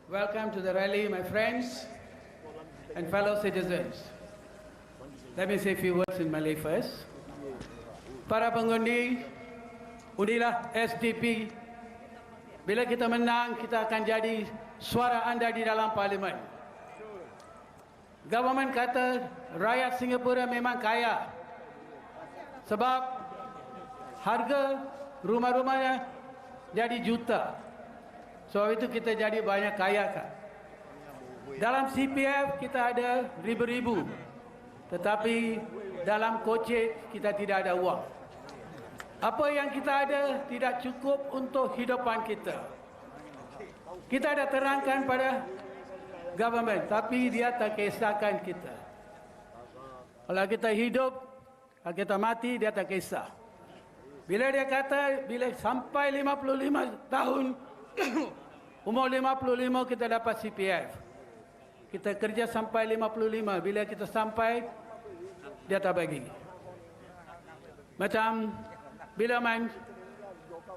Welcome to the rally, my friends and fellow citizens. Let me say a few words in Malay first. Para pengundi, undilah SDP. Bila kita menang, kita akan jadi suara anda di dalam parlimen. Government kata rakyat Singapura memang kaya sebab harga rumah-rumahnya jadi juta. Sebab itu kita jadi banyak kaya kan. Dalam CPF kita ada ribu-ribu, tetapi dalam kocek kita tidak ada uang. Apa yang kita ada tidak cukup untuk hidupan kita. Kita ada terangkan pada government, tapi dia tak kisahkan kita. Kalau kita hidup, kalau kita mati, dia tak kisah. Bila dia kata, bila sampai 55 tahun, umur 55 kita dapat CPF. Kita kerja sampai 55, bila kita sampai, dia tak bagi. Macam bila main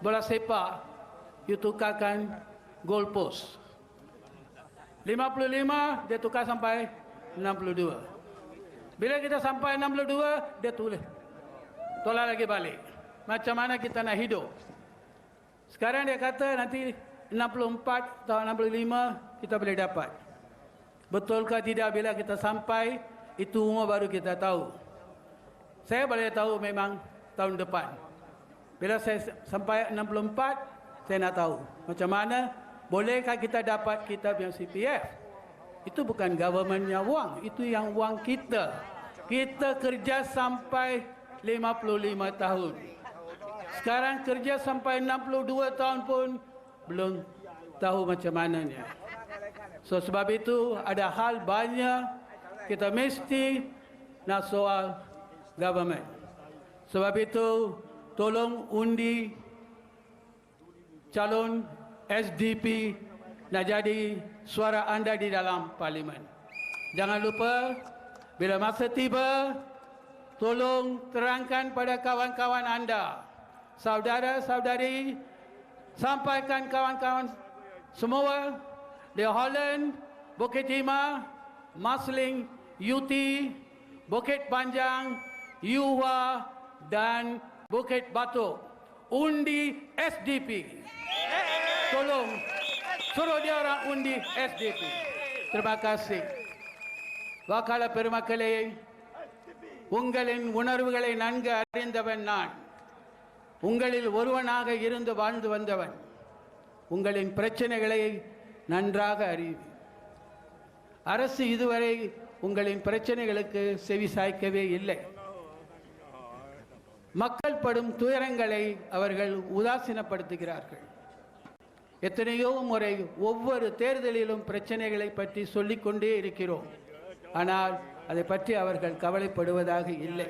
bola sepak, you tukarkan goal post. 55, dia tukar sampai 62. Bila kita sampai 62, dia tolak lagi balik. Macam mana kita nak hidup? Sekarang dia kata nanti 64 atau 65 kita boleh dapat. Betulkah tidak bila kita sampai, itu umur baru kita tahu. Saya boleh tahu memang tahun depan. Bila saya sampai 64, saya nak tahu macam mana bolehkah kita dapat kita punya CPF. Itu bukan governmentnya wang, itu yang wang kita. Kita kerja sampai 55 tahun. Sekarang kerja sampai 62 tahun pun belum tahu macam mananya. So sebab itu ada hal banyak kita mesti nak soal government. Sebab itu tolong undi calon SDP nak jadi suara anda di dalam parlimen. Jangan lupa bila masa tiba, tolong terangkan pada kawan-kawan anda, saudara-saudari, sampaikan kawan-kawan semua di Holland, Bukit Timah, Masling, UT, Bukit Panjang, Yuhua dan Bukit Batok. Undi SDP. Tolong suruh dia orang undi SDP. Terima kasih. வாக்காள பெருமக்களே, உங்களின் உணர்வுகளை நன்கு அறிந்தவன் நான். உங்களில் ஒருவனாக இருந்து வாழ்ந்து வந்தவன். உங்களின் பிரச்சனைகளை நன்றாக அறிவேன். அரசு இதுவரை உங்களின் பிரச்சனைகளுக்கு செவி சாய்க்கவே இல்லை. மக்கள் படும் துயரங்களை அவர்கள் உதாசீனப்படுத்துகிறார்கள். எத்தனையோ முறை ஒவ்வொரு தேர்தலிலும் பிரச்சனைகளை பற்றி சொல்லிக்கொண்டே இருக்கிறோம். ஆனால் அதை பற்றி அவர்கள் கவலைப்படுவதாக இல்லை.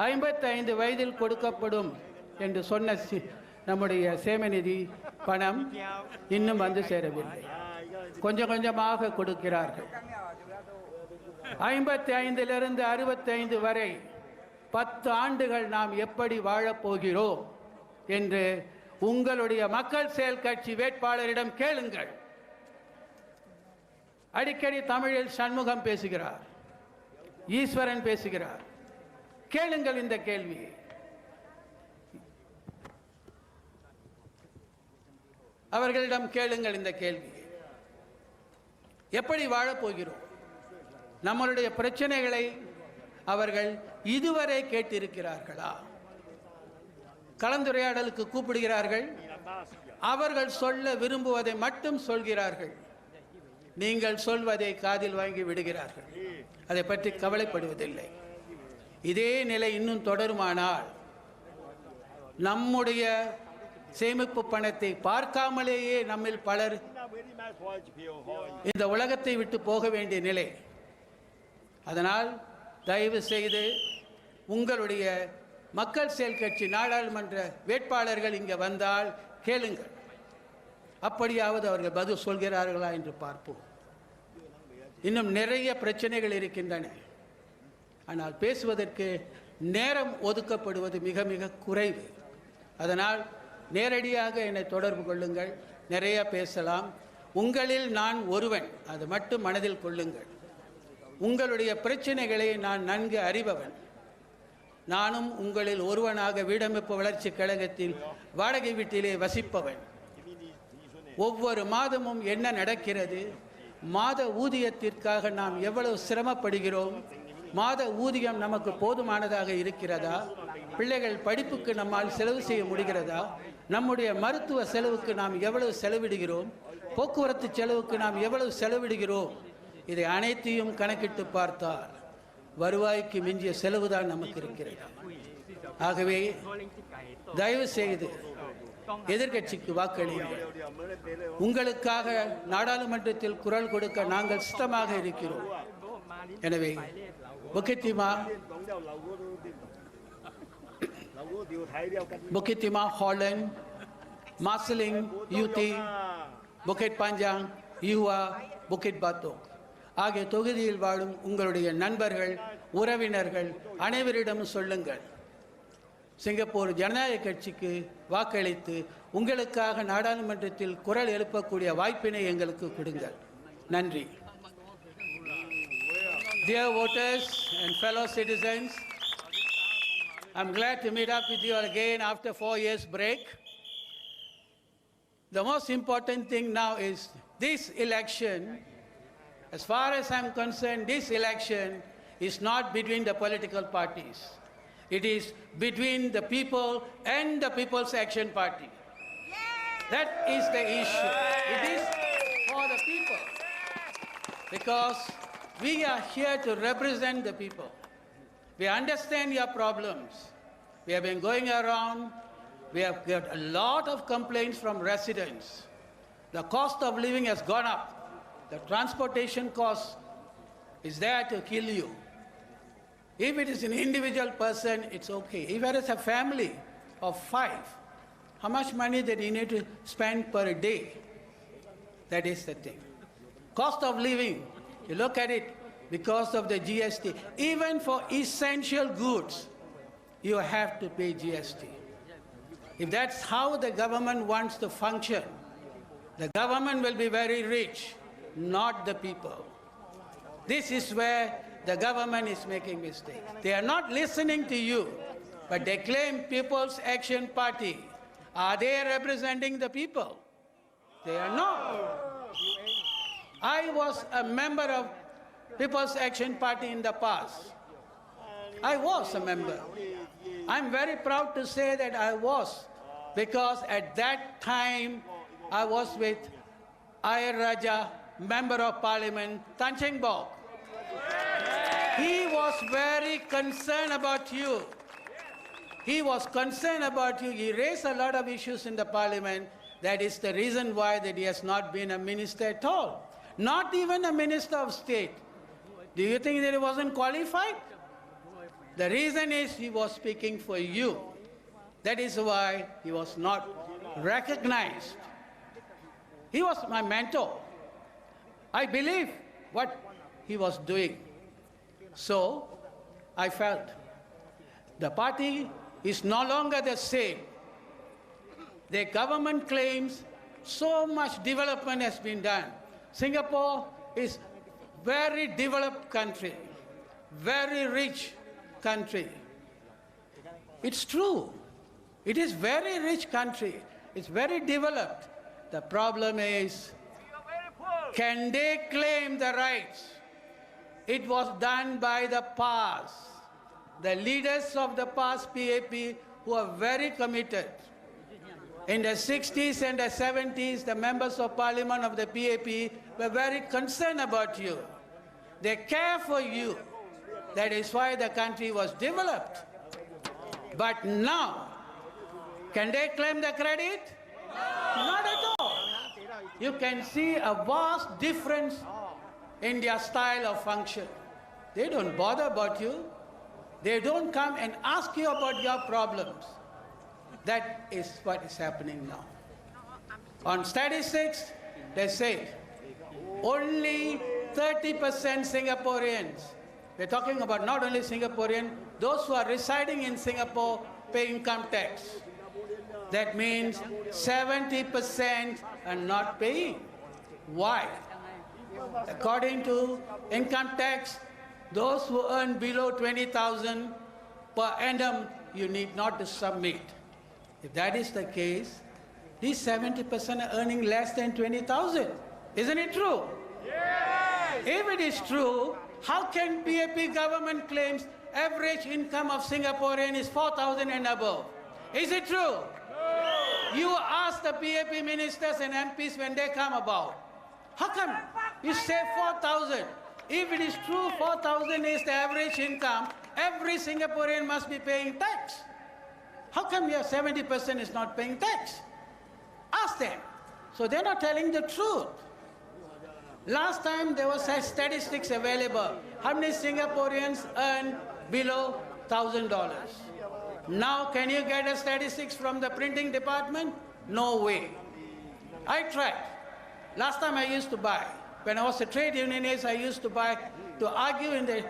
55 வயதில் கொடுக்கப்படும் என்று சொன்ன நம்முடைய சேமநிதி பணம் இன்னும் வந்து சேரவில்லை. கொஞ்சம் கொஞ்சமாக கொடுக்கிறார்கள். 55 65 வரை 10 ஆண்டுகள் நாம் எப்படி வாழப்போகிறோம் என்று உங்களுடைய மக்கள் செயல் கட்சி வேட்பாளரிடம் கேளுங்கள். அடிக்கடி தமிழில் சண்முகம் பேசுகிறார், ஈஸ்வரன் பேசுகிறார். கேளுங்கள் இந்த கேள்வியை. அவர்களிடம் கேளுங்கள் இந்த கேள்வியை. எப்படி வாழப்போகிறோம்? நம்மளுடைய பிரச்சனைகளை அவர்கள் இதுவரை கேட்டிருக்கிறார்களா? கலந்துரையாடலுக்கு கூப்பிடுகிறார்கள், அவர்கள் சொல்ல விரும்புவதை மட்டும் சொல்கிறார்கள். நீங்கள் சொல்வதை காதில் வாங்கி விடுகிறார்கள். அதை பற்றி கவலைப்படுவதில்லை. இதே நிலை இன்னும் தொடருமானால் நம்முடைய சேமிப்பு பணத்தை பார்க்காமலேயே நம்மில் பலர் இந்த உலகத்தை விட்டு போக வேண்டிய நிலை. அதனால் தயவு செய்து உங்களுடைய மக்கள் செயல் கட்சி நாடாளுமன்ற வேட்பாளர்கள் இங்கே வந்தால் கேளுங்கள். அப்படியாவது அவர்கள் பதில் சொல்கிறார்களா என்று பார்ப்போம். இன்னும் நிறைய பிரச்சனைகள் இருக்கின்றன. ஆனால் பேசுவதற்கு நேரம் ஒதுக்கப்படுவது மிக மிக குறைவு. அதனால் நேரடியாக என்னை தொடர்பு கொள்ளுங்கள், நிறைய பேசலாம். உங்களில் நான் ஒருவன், அது மட்டும் மனதில் கொள்ளுங்கள். உங்களுடைய பிரச்சனைகளை நான் நன்கு அறிபவன். நானும் உங்களில் ஒருவனாக வீடமைப்பு வளர்ச்சி கழகத்தில் வாடகை வீட்டிலே வசிப்பவன். ஒவ்வொரு மாதமும் என்ன நடக்கிறது, மாத ஊதியத்திற்காக நாம் எவ்வளவு சிரமப்படுகிறோம், மாத ஊதியம் நமக்கு போதுமானதாக இருக்கிறதா, பிள்ளைகள் படிப்புக்கு நம்மால் செலவு செய்ய முடிகிறதா, நம்முடைய மருத்துவ செலவுக்கு நாம் எவ்வளவு செலவிடுகிறோம், போக்குவரத்து செலவுக்கு நாம் எவ்வளவு செலவிடுகிறோம், இதை அனைத்தையும் கணக்கிட்டு பார்த்தால் வருவாய்க்கு மிஞ்சிய செலவுதான் நமக்கு இருக்கிறது. ஆகவே தயவு செய்து எதிர்க்கட்சிக்கு வாக்களியுங்கள். உங்களுக்காக நாடாளுமன்றத்தில் குரல் கொடுக்க நாங்கள் சித்தமாக இருக்கிறோம். எனவே Bukit Timah, Holland, Marsiling, UT, Bukit Panjang, Ihwa, Bukit Batok ஆகிய தொகுதியில் வாழும் உங்களுடைய நண்பர்கள், உறவினர்கள் அனைவரிடமும் சொல்லுங்கள், சிங்கப்பூர் ஜனநாயக கட்சிக்கு வாக்களித்து உங்களுக்காக நாடாளுமன்றத்தில் குரல் எழுப்பக்கூடிய வாய்ப்பினை எங்களுக்கு கொடுங்கள். நன்றி. Dear voters and fellow citizens, I'm glad to meet up with you again after 4 years break. The most important thing now is this election. As far as I'm concerned, this election is not between the political parties. It is between the people and the People's Action Party. That is the issue. It is for the people. Because we are here to represent the people. We understand your problems. We have been going around. We have got a lot of complaints from residents. The cost of living has gone up. The transportation cost is there to kill you. If it is an individual person, it's okay. If it is a family of 5, how much money that you need to spend per day? That is the thing. Cost of living, you look at it, because of the GST. Even for essential goods, you have to pay GST. If that's how the government wants to function, the government will be very rich, not the people. This is where the government is making mistakes. They are not listening to you, but they claim People's Action Party. Are they representing the people? They are not. I was a member of People's Action Party in the past. I was a member. I'm very proud to say that I was, because at that time I was with Ayer Raja, Member of Parliament, Tan Cheng Bok. He was very concerned about you. He was concerned about you. He raised a lot of issues in the Parliament. That is the reason why that he has not been a minister at all. Not even a minister of state. Do you think that he wasn't qualified? The reason is he was speaking for you. That is why he was not recognized. He was my mentor. I believe what he was doing. So I felt the party is no longer the same. The government claims so much development has been done. Singapore is very developed country, very rich country. It's true. It is very rich country. It's very developed. The problem is, can they claim the rights? It was done by the past. The leaders of the past PAP who are very committed. In the 60s and the 70s, the members of parliament of the PAP were very concerned about you. They care for you. That is why the country was developed. But now, can they claim the credit? Not at all. You can see a vast difference in their style of function. They don't bother about you. They don't come and ask you about your problems. That is what is happening now. On statistics, they say only 30% Singaporeans, we're talking about not only Singaporean, those who are residing in Singapore pay income tax. That means 70% are not paying. Why? According to income tax, those who earn below 20,000 per annum, you need not to submit. If that is the case, these 70% are earning less than 20,000. Isn't it true? Yes! If it is true, how can BAP government claims average income of Singaporean is 4,000 and above? Is it true? No. You ask the BAP ministers and MPs when they come about. How come you say 4,000? If it is true 4,000 is the average income, every Singaporean must be paying tax. How come your 70% is not paying tax? Ask them. So they're not telling the truth. Last time there was statistics available. How many Singaporeans earn below $1,000? Now can you get a statistics from the printing department? No way. I tried. Last time I used to buy. When I was a trade unionist, I used to buy to argue in the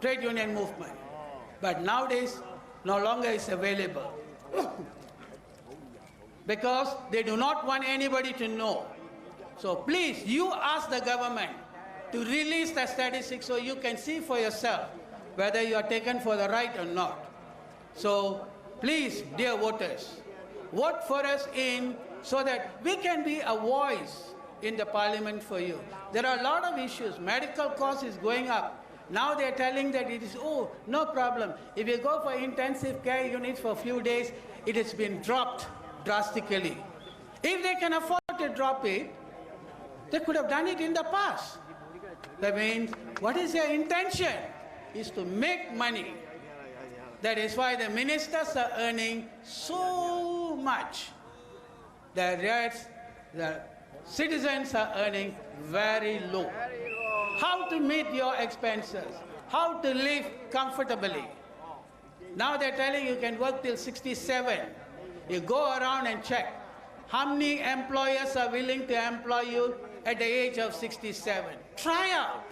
trade union movement. But nowadays, no longer is available. Because they do not want anybody to know. So please, you ask the government to release the statistics so you can see for yourself whether you are taken for the right or not. So please, dear voters, vote for us in so that we can be a voice in the parliament for you. There are a lot of issues. Medical cost is going up. Now they're telling that it is, oh, no problem. If you go for intensive care units for a few days, it has been dropped drastically. If they can afford to drop it, they could have done it in the past. That means, what is their intention? Is to make money. That is why the ministers are earning so much. The citizens are earning very low. How to meet your expenses? How to live comfortably? Now they're telling you can work till 67. You go around and check. How many employers are willing to employ you at the age of 67? Try out.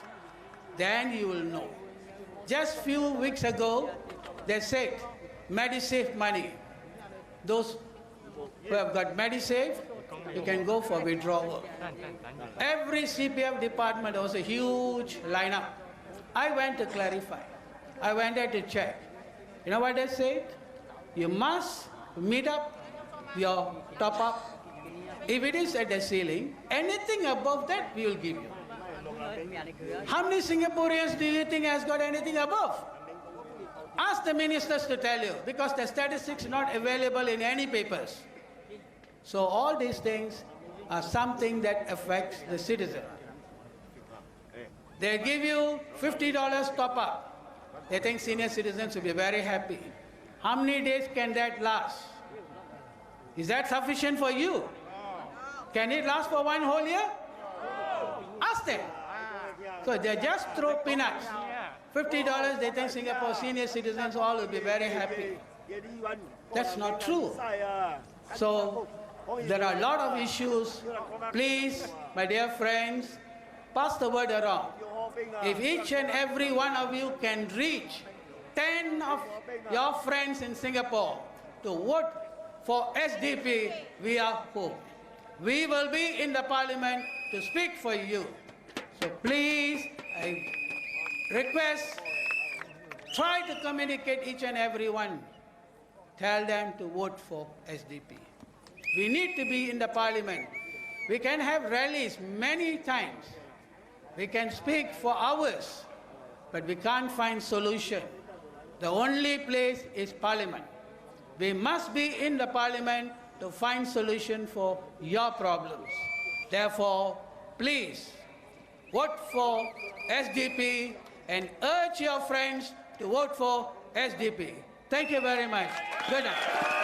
Then you will know. Just few weeks ago, they said, MediSave money. Those who have got MediSave, you can go for withdrawal. Every CPF department was a huge lineup. I went to clarify. I went there to check. You know what they said? You must meet up your top up. If it is at the ceiling, anything above that we will give you. How many Singaporeans do you think has got anything above? Ask the ministers to tell you, because the statistics are not available in any papers. So all these things are something that affects the citizen. They give you $50 top up. They think senior citizens will be very happy. How many days can that last? Is that sufficient for you? Can it last for one whole year? Ask them. So they just throw peanuts. $50, they think Singapore senior citizens all will be very happy. That's not true. So there are a lot of issues. Please, my dear friends, pass the word around. If each and every one of you can reach 10 of your friends in Singapore to vote for SDP, we are home. We will be in the parliament to speak for you. So please, I request, try to communicate each and every one. Tell them to vote for SDP. We need to be in the parliament. We can have rallies many times. We can speak for hours, but we can't find solution. The only place is parliament. We must be in the parliament to find solution for your problems. Therefore, please vote for SDP and urge your friends to vote for SDP. Thank you very much. Good night.